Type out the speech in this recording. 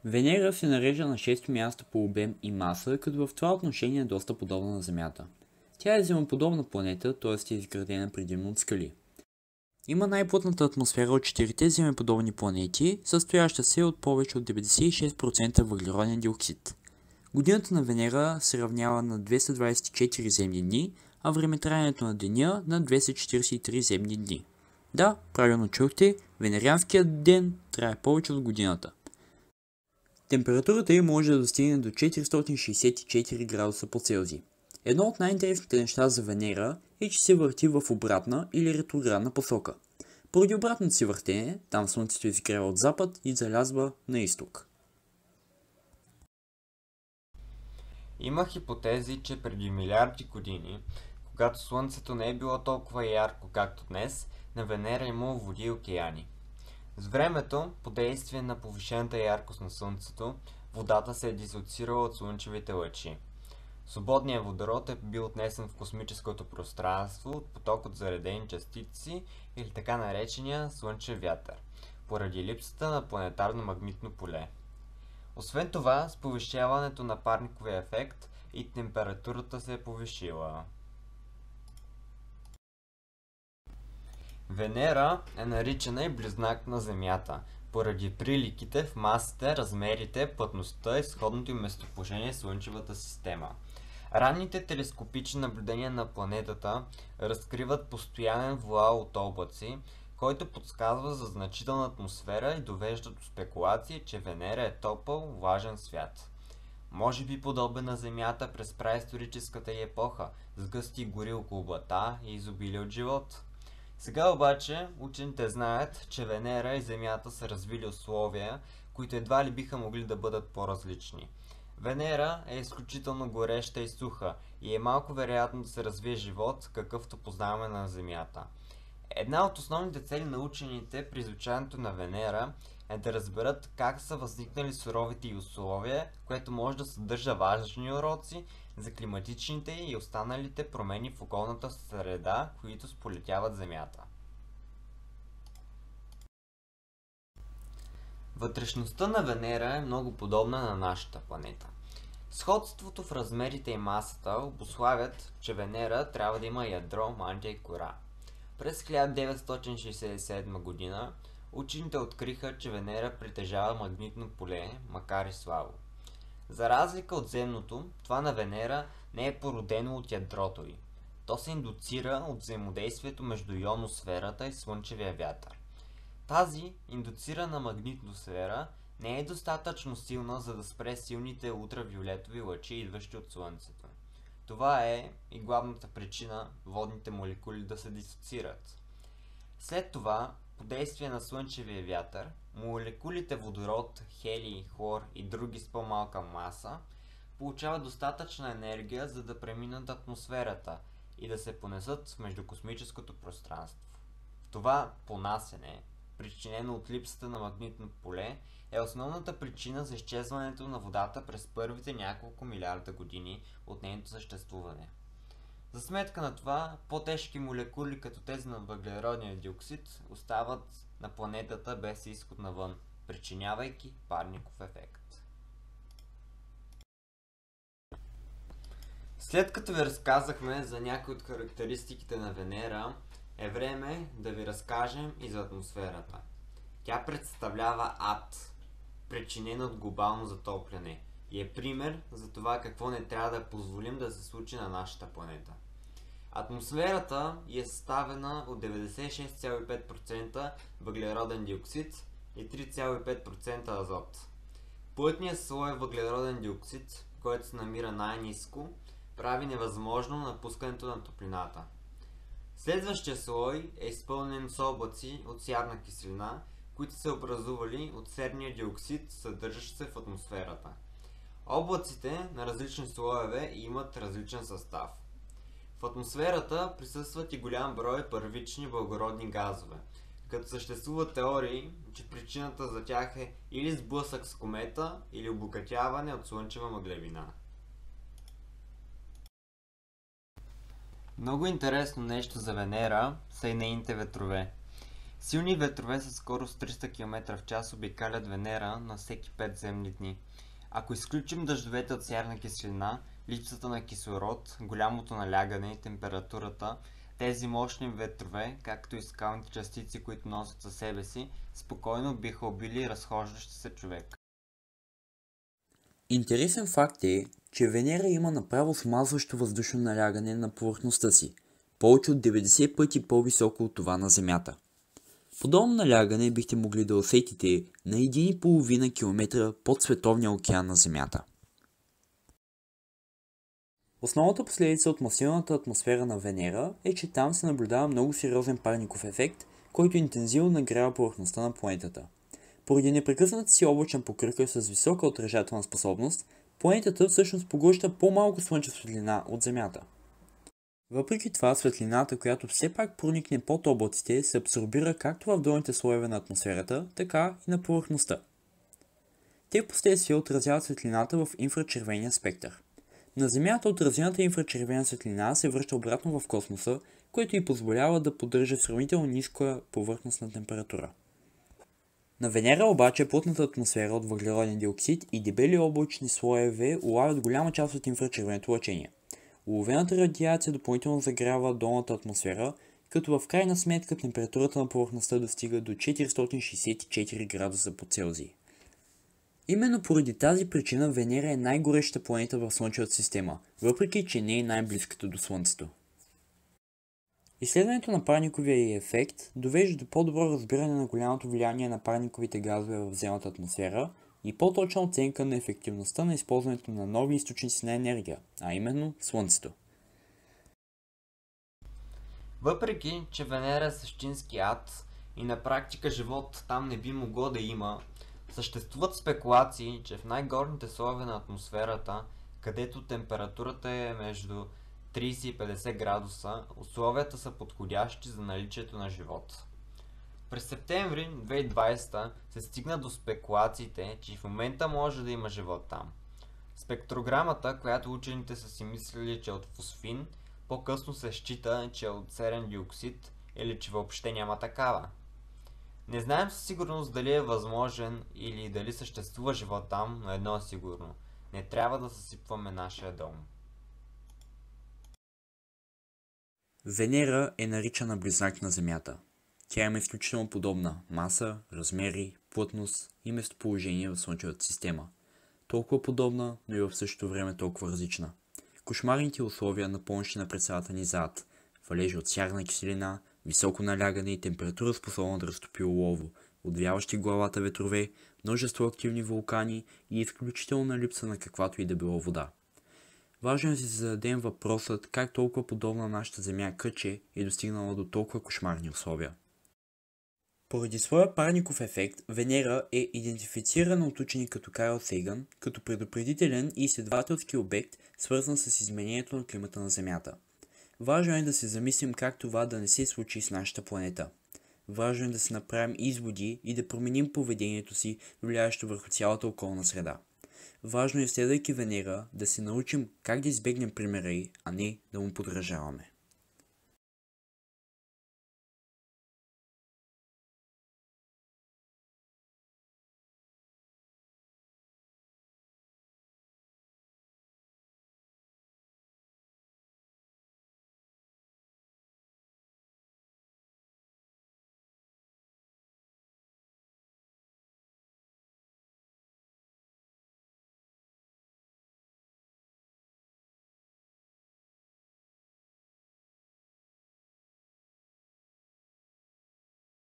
Венера се нарежда на 6-то място по обем и маса, като в това отношение е доста подобна на Земята. Тя е земеподобна планета, т.е. е изградена предимно от скали. Има най-плътната атмосфера от 4-те земеподобни планети, състояща се от повече от 96% въглероден диоксид. Годината на Венера се равнява на 224 земни дни, а времетраенето на деня на 243 земни дни. Да, правилно чухте, венерианският ден трае повече от годината. Температурата й може да достигне до 464 градуса по Целзий. Едно от най-интересните неща за Венера е, че се върти в обратна или ретроградна посока. Поради обратното си въртене, там Слънцето изгрява от запад и залязва на изток. Има хипотези, че преди милиарди години, когато Слънцето не е било толкова ярко както днес, на Венера имало води и океани. С времето, по действие на повишената яркост на Слънцето, водата се е дисоциирала от слънчевите лъчи. Свободният водород е бил отнесен в космическото пространство от поток от заредени частици или така наречения слънчев вятър, поради липсата на планетарно магнитно поле. Освен това, с повишаването на парниковия ефект и температурата се е повишила. Венера е наричана и близнак на Земята, поради приликите в масите, размерите, плътността и сходното им местоположение в Слънчевата система. Ранните телескопични наблюдения на планетата разкриват постоянен вуал от облаци, който подсказва за значителна атмосфера и довежда до спекулации, че Венера е топъл, влажен свят. Може би подобен на Земята през праисторическата й епоха, с гъсти гори около блата и изобилие от живот. Сега обаче учените знаят, че Венера и Земята са развили условия, които едва ли биха могли да бъдат по-различни. Венера е изключително гореща и суха и е малко вероятно да се развие живот, какъвто познаваме на Земята. Една от основните цели на учените при изучаването на Венера е да разберат как са възникнали суровите й условия, което може да съдържа важни уроци за климатичните и останалите промени в околната среда, които сполетяват Земята. Вътрешността на Венера е много подобна на нашата планета. Сходството в размерите и масата обуславят, че Венера трябва да има ядро, мантия и кора. През 1967 година учените откриха, че Венера притежава магнитно поле, макар и слабо. За разлика от земното, това на Венера не е породено от ядрото й. То се индуцира от взаимодействието между ионосферата и слънчевия вятър. Тази индуцирана магнитосфера не е достатъчно силна, за да спре силните ултравиолетови лъчи, идващи от Слънцето. Това е и главната причина водните молекули да се дисоцират. След това, по действие на слънчевия вятър, молекулите водород, хелий, хлор и други с по-малка маса получават достатъчна енергия, за да преминат атмосферата и да се понесат в междукосмическото пространство. Това понасене, причинено от липсата на магнитно поле, е основната причина за изчезването на водата през първите няколко милиарда години от нейното съществуване. За сметка на това, по-тежки молекули като тези на въглеродния диоксид остават на планетата без изход навън, причинявайки парников ефект. След като ви разказахме за някои от характеристиките на Венера, е време да ви разкажем и за атмосферата. Тя представлява ад, причинен от глобално затопляне, и е пример за това какво не трябва да позволим да се случи на нашата планета. Атмосферата е съставена от 96,5% въглероден диоксид и 3,5% азот. Плътният слой въглероден диоксид, който се намира най-ниско, прави невъзможно напускането на топлината. Следващия слой е изпълнен с облаци от сярна киселина, които са образували от серния диоксид, съдържащ се в атмосферата. Облаците на различни слоеве имат различен състав. В атмосферата присъстват и голям брой първични благородни газове, като съществуват теории, че причината за тях е или сблъсък с комета, или обогатяване от слънчева мъглевина. Много интересно нещо за Венера са и нейните ветрове. Силни ветрове със скорост 300 км в час обикалят Венера на всеки 5 земни дни. Ако изключим дъждовете от сярна киселина, липсата на кислород, голямото налягане и температурата, тези мощни ветрове, както и скалните частици, които носят със себе си, спокойно биха убили разхождащ се човек. Интересен факт е, че Венера има направо смазващо въздушно налягане на повърхността си, повече от 90 пъти по-високо от това на Земята. Подобно налягане бихте могли да усетите на 1,5 км под световния океан на Земята. Основната последица от масивната атмосфера на Венера е, че там се наблюдава много сериозен парников ефект, който интензивно нагрява повърхността на планетата. Поради непрекъсната си облачна покривка с висока отражателна способност, планетата всъщност поглъща по-малко слънчева светлина от Земята. Въпреки това, светлината, която все пак проникне под облаците, се абсорбира както в долните слоеве на атмосферата, така и на повърхността. Те впоследствие отразяват светлината в инфрачервения спектър. На Земята отразената инфрачервена светлина се връща обратно в космоса, което й позволява да поддържа сравнително ниска повърхностна температура. На Венера обаче плътната атмосфера от въглероден диоксид и дебели облачни слоеве улавят голяма част от инфрачервеното лъчение. Уловената радиация допълнително загрява долната атмосфера, като в крайна сметка температурата на повърхността достига до 464 градуса по Целзий. Именно поради тази причина Венера е най-горещата планета в Слънчевата система, въпреки че не е най-близката до Слънцето. Изследването на парниковия ефект довежда до по-добро разбиране на голямото влияние на парниковите газове в земната атмосфера и по-точна оценка на ефективността на използването на нови източници на енергия, а именно Слънцето. Въпреки, че Венера е същински ад и на практика живот там не би могло да има, съществуват спекулации, че в най-горните слоеве на атмосферата, където температурата е между 30 и 50 градуса, условията са подходящи за наличието на живот. През септември 2020 се стигна до спекулациите, че в момента може да има живот там. Спектрограмата, която учените са си мислили, че е от фосфин, по-късно се счита, че е от серен диоксид или че въобще няма такава. Не знаем със сигурност дали е възможен или дали съществува живот там, но едно е сигурно. Не трябва да съсипваме нашия дом. Венера е наричана близнак на Земята. Тя има изключително подобна маса, размери, плътност и местоположение в Слънчевата система. Толкова подобна, но и в същото време толкова различна. Кошмарните условия на помощина пред цялата ни зад, валежи от сярна киселина, високо налягане и температура способна да разтопи олово, отвяващи главата ветрове, множество активни вулкани и изключителна липса на каквато и да било вода. Важно е да си зададем въпросът как толкова подобна на нашата Земя кътче е достигнала до толкова кошмарни условия. Поради своя парников ефект, Венера е идентифицирана от учени като Карл Сейгън като предупредителен и изследователски обект, свързан с изменението на климата на Земята. Важно е да се замислим как това да не се случи с нашата планета. Важно е да се направим изводи и да променим поведението си, влияещо върху цялата околна среда. Важно е, следвайки Венера, да се научим как да избегнем примера й, а не да му подражаваме.